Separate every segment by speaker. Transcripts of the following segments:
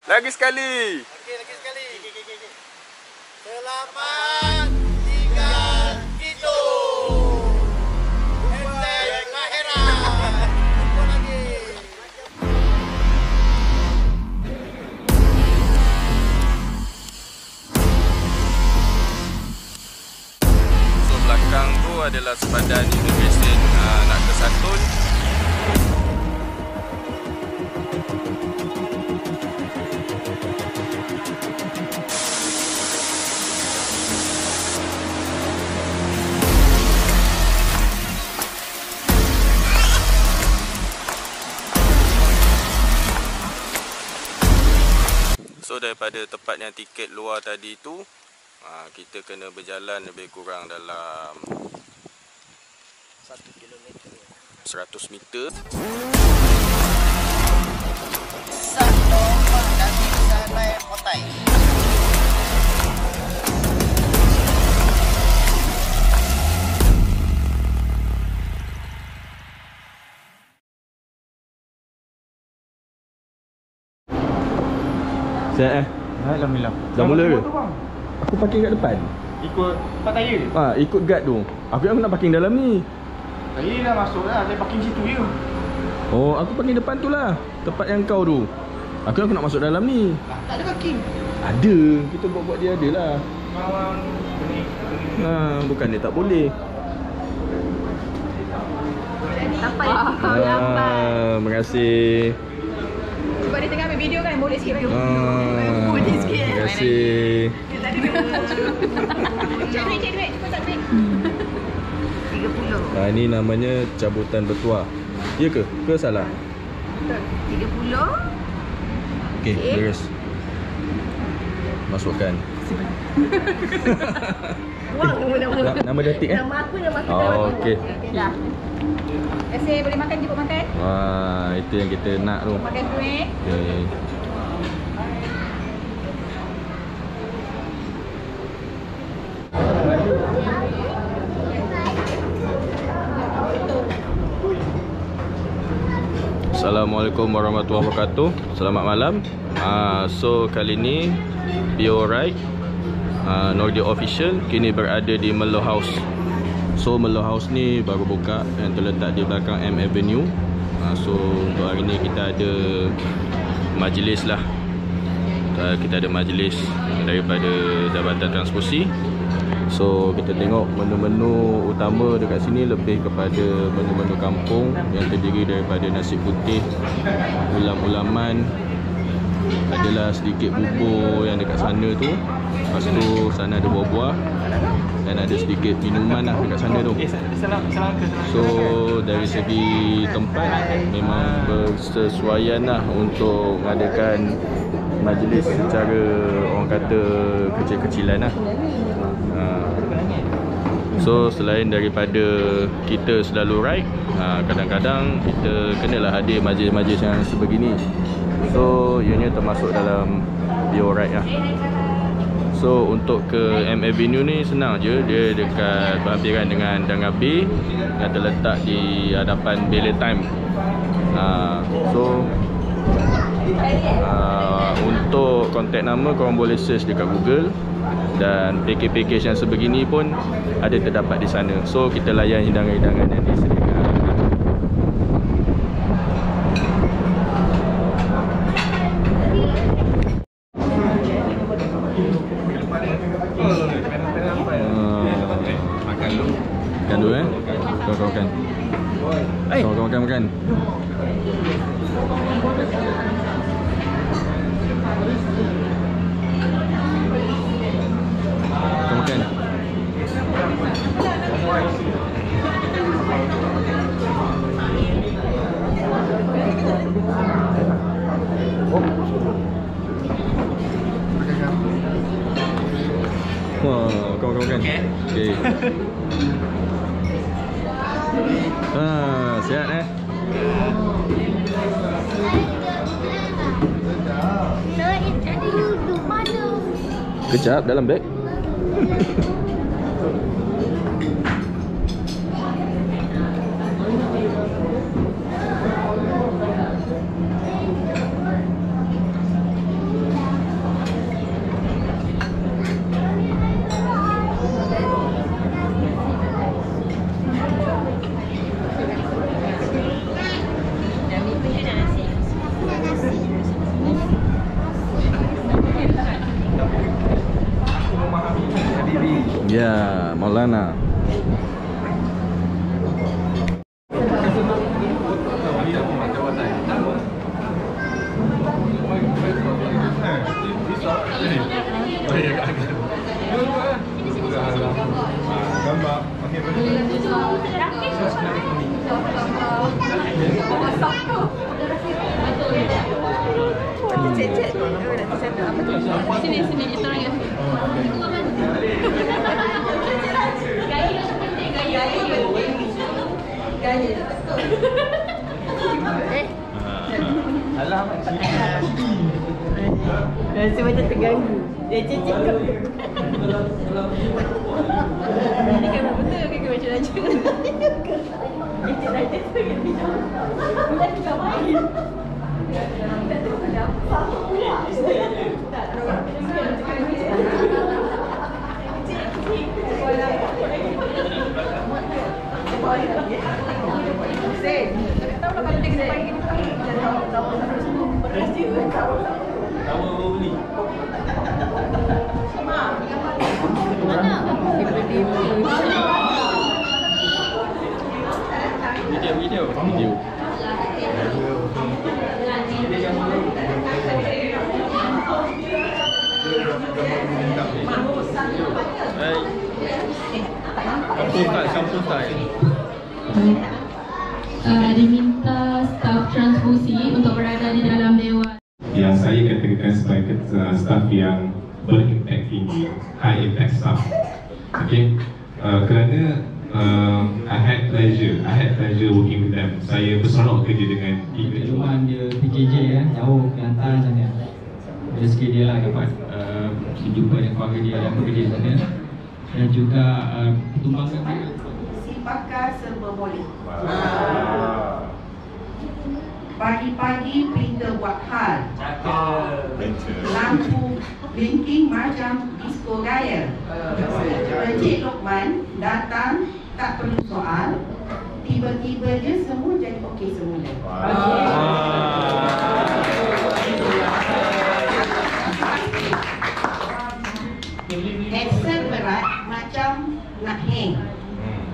Speaker 1: Lagi sekali.
Speaker 2: Okey, lagi sekali. Selamat tinggal kita. Hashtag akhirat. Jumpa lagi.
Speaker 1: So belakang tu adalah sepadan immigration nak ke Satun. So daripada tempat yang tiket luar tadi tu, kita kena berjalan lebih kurang dalam
Speaker 2: 1 kilometer.
Speaker 1: 100 meter.
Speaker 2: Satu dari sana kotai.
Speaker 1: Siap
Speaker 3: Alhamdulillah.
Speaker 1: Dah mula ke? Aku parking kat depan.
Speaker 3: Ikut tempat tayar.
Speaker 1: Ikut guard tu. Aku nak parking dalam ni.
Speaker 3: Tayar dah masuk dah. Saya parking situ je.
Speaker 1: Oh, aku parking depan tu lah. Tempat yang kau tu. Aku nak masuk dalam ni.
Speaker 3: Tak ada parking.
Speaker 1: Ada. Kita buat-buat dia ada lah.
Speaker 3: Mawang
Speaker 1: Bukan dia tak boleh.
Speaker 4: Sampai kau lambat.
Speaker 1: Terima kasih.
Speaker 4: Sebab dia tengah ambil video kan, boleh sikit bagi.
Speaker 1: Boleh
Speaker 4: sikit.
Speaker 1: Terima kasih.
Speaker 4: Cek duit. Cepat tak duit. 30.
Speaker 1: Ini namanya cabutan bertuah. Ya ke? Ke salah?
Speaker 4: Betul. 30.
Speaker 1: Okey, beres. Masukkan.
Speaker 4: Wang nama.
Speaker 1: Nama datik
Speaker 4: Nama aku.
Speaker 1: okey.
Speaker 4: Dah. Terima kasih, boleh makan jemput makan.
Speaker 1: Itu yang kita nak tu.
Speaker 4: Makan tu
Speaker 1: Okey. Assalamualaikum warahmatullahi wabarakatuh. Selamat malam. So kali ni Bio Ride Nordic Official kini berada di Merlo House. So Merlo House ni baru buka yang terletak di belakang M Avenue. So untuk hari ni kita ada majlis lah. Kita ada majlis daripada Jabatan Transportasi. So kita tengok menu-menu utama dekat sini lebih kepada menu-menu kampung yang terdiri daripada nasi putih, ulam-ulaman, adalah sedikit bubur yang dekat sana tu. Lepas tu sana ada buah-buah dan ada sedikit minuman lah dekat sana tu. So dari segi tempat memang bersesuaian lah untuk mengadakan majlis secara orang kata kecil-kecilan lah. So selain daripada kita selalu ride, kadang-kadang kita kenalah hadir majlis-majlis yang sebegini. So ianya termasuk dalam Bio Ride lah. So untuk ke M Avenue ni senang je. Dia dekat berhampiran dengan Dangar Bay yang terletak di hadapan Ballet Time. Untuk kontak nama korang boleh search dekat Google. Dan package-package yang sebegini pun ada terdapat di sana. So kita layan hidangan-hidangan yang disediakan. Makan dulu Kau makan. Kau makan. Makan. Kau makan. Okey. Sihat Kejap dalam beg. Suzana.
Speaker 4: Sini seorang ya. Gaya.
Speaker 3: Alah,
Speaker 4: Rasa macam terganggu. Dia cecek kau. Ini kan betul ke macam raja. Itu raja tu kan dia. Bukan juga main.
Speaker 1: Video. Kampung style.
Speaker 5: Diminta staf transfusi untuk berada di dalam dewan.
Speaker 6: Yang saya katakan sebagai staff yang berimpact tinggi, high impact staff. Okay, kerana I had pleasure working with them. Saya berseronok kerja dengan tiga.
Speaker 7: Cuma dia PJJ ya, jauh Kelantan sana. Rezeki dia lah dapat berjumpa dengan keluarga dia dan bekerja di sana. Dan juga pertumbangan dia.
Speaker 8: Si pakar serba boleh. Pagi-pagi printer buat hal. Lampu blinking macam disco gaya. Encik Lokman datang tak perlu soal. Tiba-tiba je semua jadi okey semula. Excel berat macam nak hang.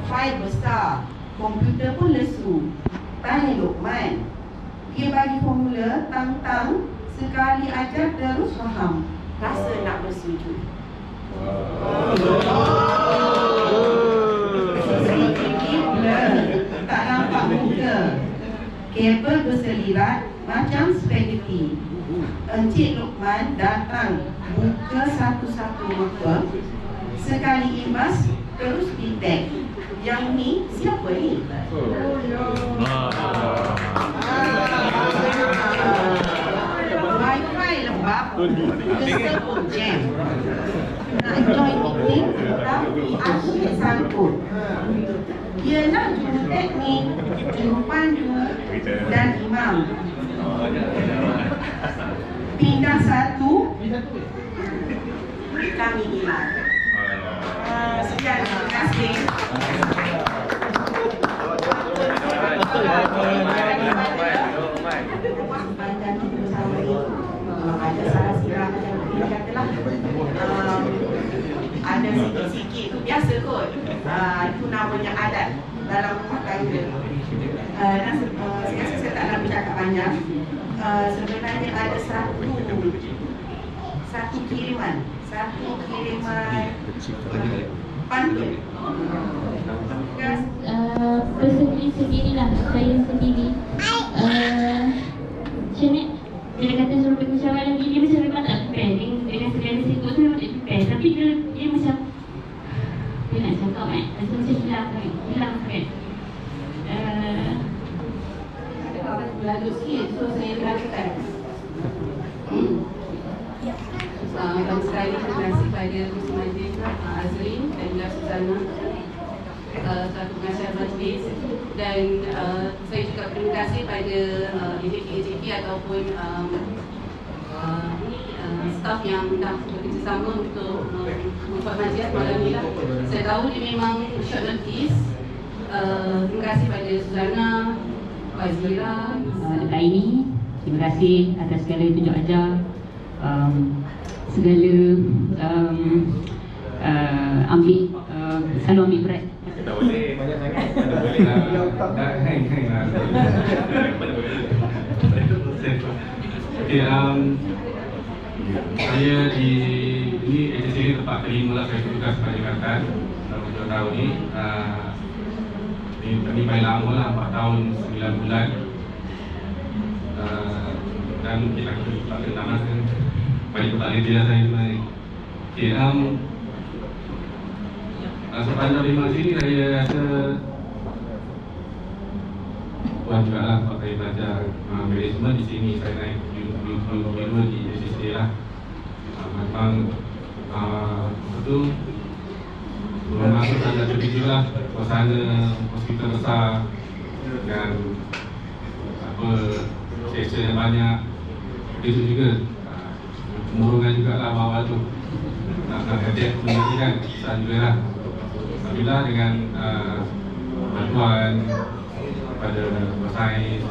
Speaker 8: File besar, komputer pun lesu. Tanya Lokman, dia bagi formula tang-tang, sekali ajar terus faham. Rasa nak bersujud. Tak nampak muka. Kabel berselirat macam spaghetti. Encik Lokman datang buka satu-satu muka. Sekali imbas terus detect. Yang ni siapa ni? Wi-Fi lembab, kesel pun jam. Nak join meeting tapi asyik sangkut. Dia nak juru teknik, juru pandu dan imam. Pindah satu, kami hilang. Sekian, terima kasih. Ada salah silap macam dia katalah, ada sikit-sikit tu biasa kot. Itu namanya adat dalam rumah tangga. Saya rasa saya tak nak bercakap banyak. Sebenarnya ada satu kiriman pantun.
Speaker 5: Sendirilah saya sendiri. Macam ni dia kata suruh pergi musyawarah lagi, dia macam memang tak prepare dengan segala sikut tu memang tak prepare. Tapi dia macam dia nak cakap rasa macam hilang kan.
Speaker 8: Lalu sikit, so saya terangkan. Bang sekali terima kasih pada Gus Majid, Azrin dan juga Suzana, selaku pengacara majlis. Dan saya juga terima kasih pada AJK ataupun staf yang dah bekerjasama untuk membuat majlis malam ni lah. Saya tahu dia memang short notice. Terima kasih pada Suzana, Wazira,
Speaker 5: Aini, terima kasih atas segala tunjuk ajar, segala ambil Selalu ambil berat.
Speaker 6: Tak boleh, banyak sangat. Tak boleh dah hang lah. Okay, saya di ini agensi ini tempat kelima lah saya tugas pada Kelantan dalam 2 tahun ni. Ini paling lama lah, 4 tahun 9 bulan. Dan kita tak kena masa pada tempat kerja saya sebenarnya. Okay, sepanjang 5 sini saya rasa puan juga lah sebab saya belajar management di sini. Saya naik dua di SCCA lah. Memang itu belum masuk saja tertuju lah suasana hospital besar dan apa session yang banyak. Itu juga kemurungan juga lah bawah tu nak adapt benda ni kan susah juga lah. Alhamdulillah dengan bantuan pada pesaing